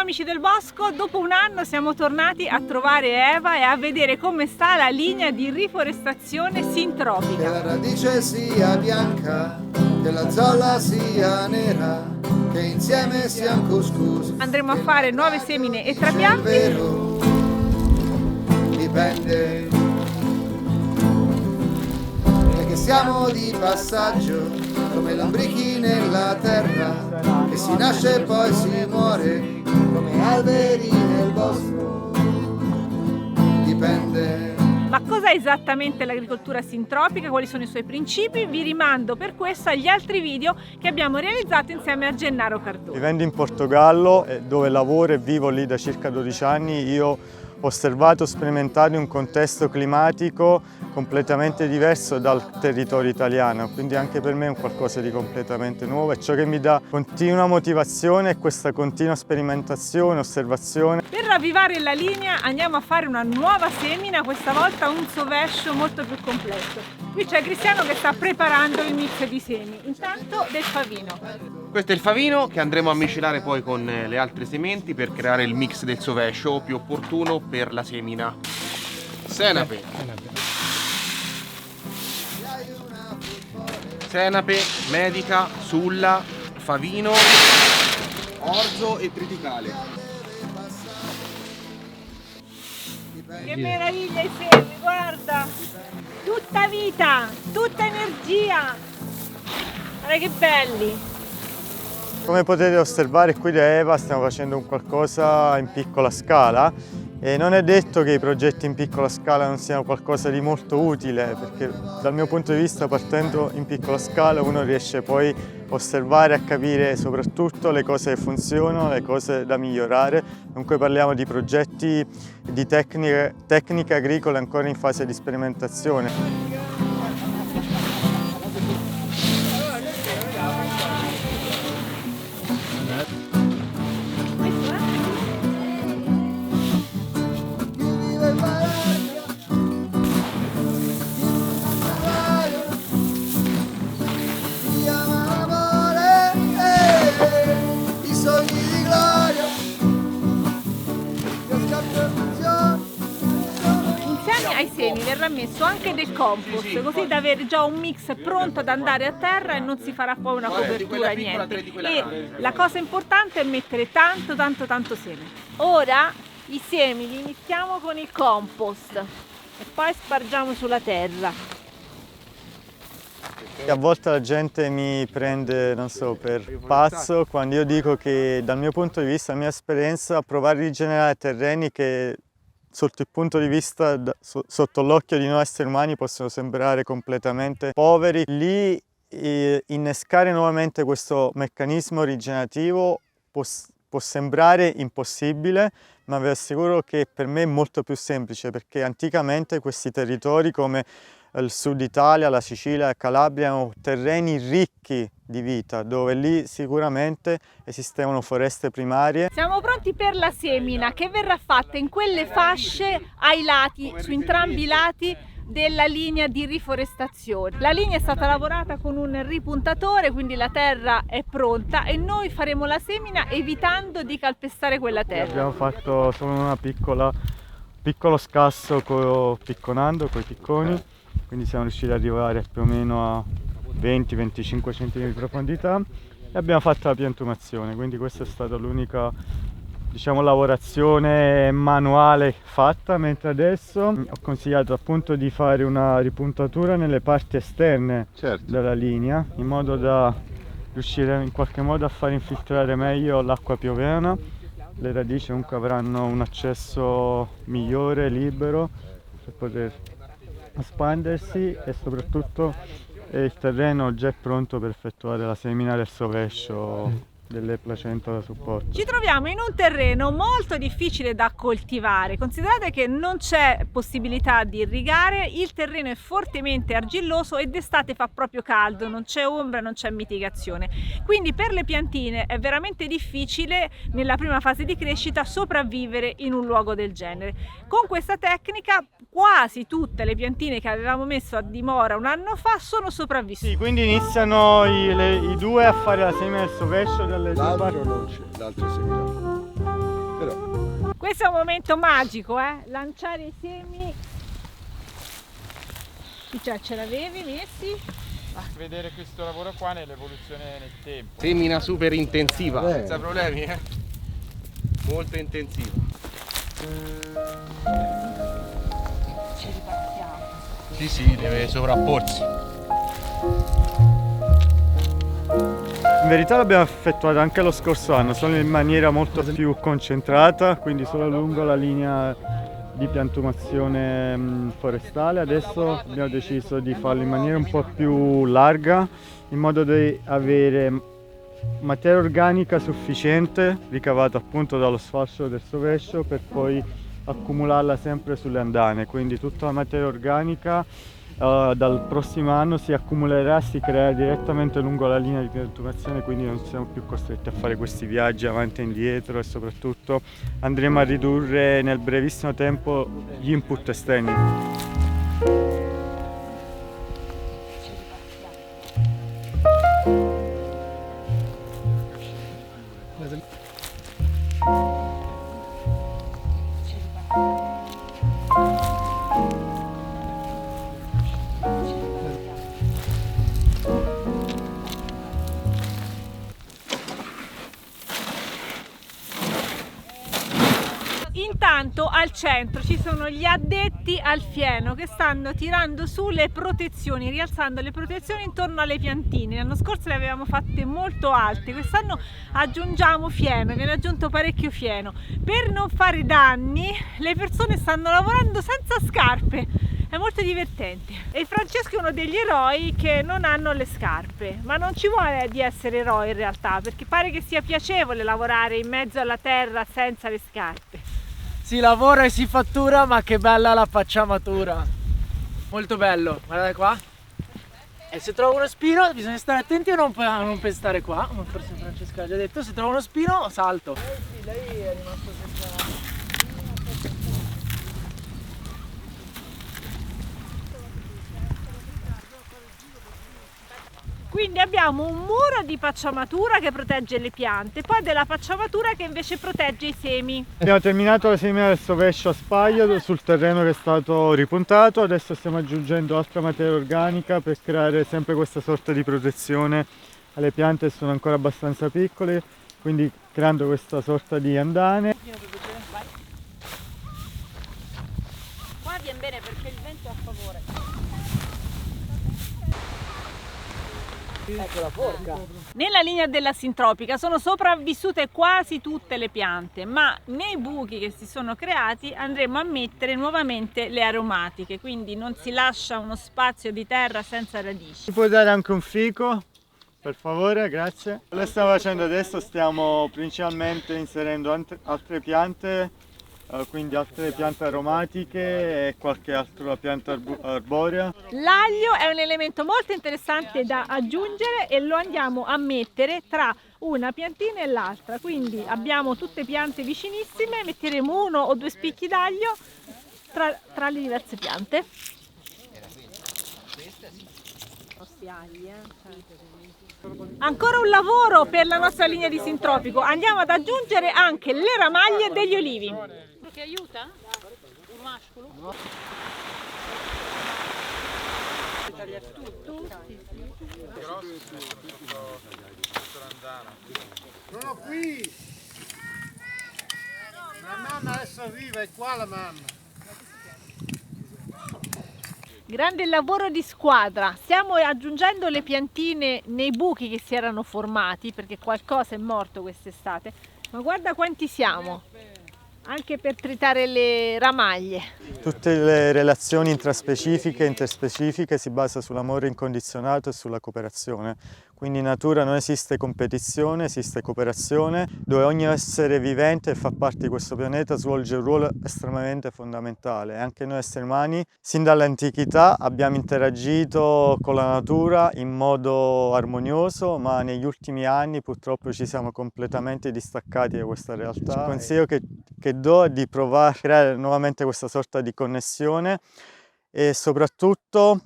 Ciao amici del bosco, dopo un anno siamo tornati a trovare Eva e a vedere come sta la linea di riforestazione sintropica. Che la radice sia bianca, che la zolla sia nera, che insieme siamo couscous. Andremo a fare nuove semine e trapianti. Vero, dipende, e che siamo di passaggio, come lombrichi nella terra, che si nasce e poi si muore, come alberi nel bosco, dipende. Ma cos'è esattamente l'agricoltura sintropica? Quali sono i suoi principi? Vi rimando per questo agli altri video che abbiamo realizzato insieme a Gennaro Cardone. Vivendo in Portogallo, dove lavoro e vivo lì da circa 12 anni, io ho osservato e sperimentato un contesto climatico completamente diverso dal territorio italiano, quindi anche per me è un qualcosa di completamente nuovo e ciò che mi dà continua motivazione è questa continua sperimentazione, osservazione. Per ravvivare la linea andiamo a fare una nuova semina, questa volta un sovescio molto più complesso. Qui c'è Cristiano che sta preparando il mix di semi, intanto del favino. Questo è il favino che andremo a miscelare poi con le altre sementi per creare il mix del sovescio più opportuno per la semina. Senape. Senape, medica, sulla, favino, orzo e triticale. Che meraviglia i semi, guarda! Tutta vita, tutta energia! Guarda che belli! Come potete osservare qui da Eva stiamo facendo un qualcosa in piccola scala e non è detto che i progetti in piccola scala non siano qualcosa di molto utile, perché dal mio punto di vista partendo in piccola scala uno riesce poi a osservare e a capire soprattutto le cose che funzionano, le cose da migliorare. Dunque parliamo di progetti di tecniche agricole ancora in fase di sperimentazione. Ai semi verrà messo anche del compost, così da avere già un mix pronto ad andare a terra e non si farà poi una copertura, niente. E la cosa importante è mettere tanto seme. Ora i semi li iniziamo con il compost e poi spargiamo sulla terra. A volte la gente mi prende, non so, per pazzo quando io dico che dal mio punto di vista, la mia esperienza, provare a rigenerare terreni che sotto il punto di vista, sotto l'occhio di noi esseri umani possono sembrare completamente poveri, lì innescare nuovamente questo meccanismo rigenerativo può sembrare impossibile, ma vi assicuro che per me è molto più semplice, perché anticamente questi territori come il sud Italia, la Sicilia, la Calabria erano terreni ricchi di vita, dove lì sicuramente esistevano foreste primarie. Siamo pronti per la semina che verrà fatta in quelle fasce ai lati, su entrambi i lati della linea di riforestazione. La linea è stata lavorata con un ripuntatore, quindi la terra è pronta e noi faremo la semina evitando di calpestare quella terra. Abbiamo fatto solo una piccolo scasso picconando con i picconi, quindi siamo riusciti ad arrivare più o meno a 20-25 cm di profondità e abbiamo fatto la piantumazione, quindi questa è stata l'unica, diciamo, lavorazione manuale fatta, mentre adesso ho consigliato appunto di fare una ripuntatura nelle parti esterne della linea, in modo da riuscire in qualche modo a far infiltrare meglio l'acqua piovana. Le radici comunque avranno un accesso migliore, libero, per poter espandersi e soprattutto il terreno già è pronto per effettuare la semina del sovescio delle placenta da supporto. Ci troviamo in un terreno molto difficile da coltivare, considerate che non c'è possibilità di irrigare, il terreno è fortemente argilloso e d'estate fa proprio caldo, non c'è ombra, non c'è mitigazione, quindi per le piantine è veramente difficile nella prima fase di crescita sopravvivere in un luogo del genere. Con questa tecnica quasi tutte le piantine che avevamo messo a dimora un anno fa sono sopravvissute. Sì, quindi iniziano i due a fare la semina del sovescio delle due parti. L'altro non c'è, l'altro è seminato. Questo è un momento magico, lanciare i semi. Cioè, ce l'avevi messi? Vedere questo lavoro qua nell'evoluzione nel tempo. Semina super intensiva. Senza problemi, Molto intensiva. Ci ripartiamo. Sì, deve sovrapporsi. In verità l'abbiamo effettuato anche lo scorso anno, solo in maniera molto più concentrata, quindi solo lungo la linea di piantumazione forestale. Adesso abbiamo deciso di farlo in maniera un po' più larga, in modo da avere materia organica sufficiente ricavata appunto dallo sfalcio del sovescio per poi accumularla sempre sulle andane. Quindi tutta la materia organica dal prossimo anno si accumulerà e si creerà direttamente lungo la linea di piantumazione, quindi non siamo più costretti a fare questi viaggi avanti e indietro, e soprattutto andremo a ridurre nel brevissimo tempo gli input esterni. Intanto al centro ci sono gli addetti al fieno che stanno tirando su le protezioni, rialzando le protezioni intorno alle piantine. L'anno scorso le avevamo fatte molto alte, quest'anno aggiungiamo fieno, viene aggiunto parecchio fieno. Per non fare danni le persone stanno lavorando senza scarpe, è molto divertente. E Francesco è uno degli eroi che non hanno le scarpe, ma non ci vuole di essere eroi in realtà, perché pare che sia piacevole lavorare in mezzo alla terra senza le scarpe. Si lavora e si fattura, ma che bella la pacciamatura. Molto bello, guardate qua. E se trovo uno spino bisogna stare attenti a non pestare qua, come forse Francesca ha già detto. Se trovo uno spino salto. Sì, lei è rimasto senza... Quindi abbiamo un muro di pacciamatura che protegge le piante, poi della pacciamatura che invece protegge i semi. Abbiamo terminato la semina del sovescio a spaglio sul terreno che è stato ripuntato, adesso stiamo aggiungendo altra materia organica per creare sempre questa sorta di protezione alle piante che sono ancora abbastanza piccole, quindi creando questa sorta di andane. Qua viene bene perché il vento è a favore. Ecco la forca. Nella linea della sintropica sono sopravvissute quasi tutte le piante, ma nei buchi che si sono creati andremo a mettere nuovamente le aromatiche, quindi non si lascia uno spazio di terra senza radici. Ci puoi dare anche un fico? Per favore, grazie. Quello che stiamo facendo adesso, stiamo principalmente inserendo altre piante, quindi altre piante aromatiche e qualche altra pianta arborea. L'aglio è un elemento molto interessante da aggiungere e lo andiamo a mettere tra una piantina e l'altra, quindi abbiamo tutte piante vicinissime, metteremo 1 o 2 spicchi d'aglio tra le diverse piante. Ancora un lavoro per la nostra linea di sintropico, andiamo ad aggiungere anche le ramaglie degli olivi. Che aiuta? Un mascolo? No. Tagliare tutto? Sono qui! La mamma adesso arriva, è qua la mamma. Grande lavoro di squadra, stiamo aggiungendo le piantine nei buchi che si erano formati perché qualcosa è morto quest'estate, ma guarda quanti siamo! Anche per tritare le ramaglie. Tutte le relazioni intraspecifiche e interspecifiche si basano sull'amore incondizionato e sulla cooperazione. Quindi in natura non esiste competizione, esiste cooperazione, dove ogni essere vivente che fa parte di questo pianeta svolge un ruolo estremamente fondamentale. Anche noi esseri umani, sin dall'antichità, abbiamo interagito con la natura in modo armonioso, ma negli ultimi anni purtroppo ci siamo completamente distaccati da questa realtà. Il consiglio che do è di provare a creare nuovamente questa sorta di connessione e soprattutto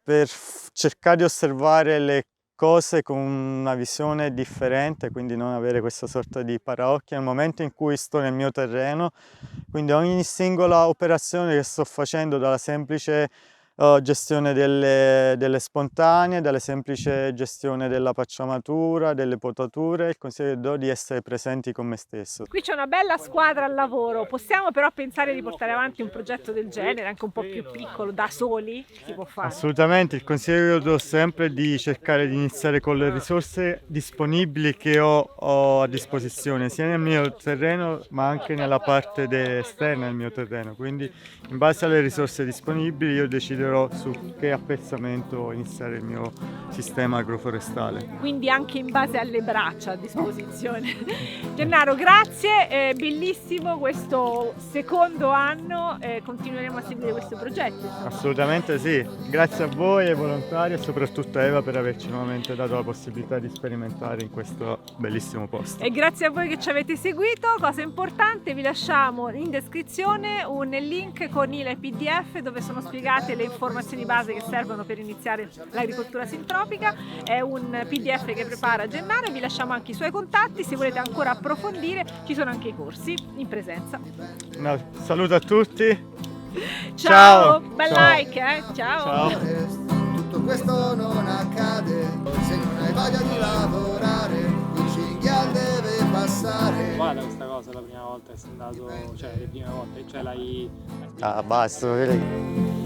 per cercare di osservare le cose con una visione differente, quindi non avere questa sorta di paraocchio nel momento in cui sto nel mio terreno, quindi ogni singola operazione che sto facendo, dalla semplice gestione delle spontanee, dalla semplice gestione della pacciamatura, delle potature, il consiglio che do di essere presenti con me stesso. Qui c'è una bella squadra al lavoro, possiamo però pensare di portare avanti un progetto del genere, anche un po' più piccolo, da soli? Si può fare? Assolutamente, il consiglio che io do sempre è di cercare di iniziare con le risorse disponibili che ho a disposizione, sia nel mio terreno ma anche nella parte esterna del mio terreno, quindi in base alle risorse disponibili io deciderò su che appezzamento iniziare il mio sistema agroforestale. Quindi anche in base alle braccia a disposizione. Gennaro, grazie, è bellissimo questo secondo anno, continueremo a seguire questo progetto. Assolutamente sì, grazie a voi ai volontari e soprattutto a Eva per averci nuovamente dato la possibilità di sperimentare in questo bellissimo posto. E grazie a voi che ci avete seguito. Cosa importante, vi lasciamo in descrizione un link con il PDF dove sono spiegate le informazioni base che servono per iniziare l'agricoltura sintropica. È un PDF che prepara Gennaro e vi lasciamo anche i suoi contatti, se volete ancora approfondire ci sono anche i corsi in presenza. Un saluto a tutti. Ciao, bel Ciao. like, ciao. Tutto questo non accade se non hai voglia di lavorare, il cinghiale deve passare. Guarda questa cosa la prima volta che sei andato, cioè le prime volte, cioè l'hai... Ah, basta, vedi.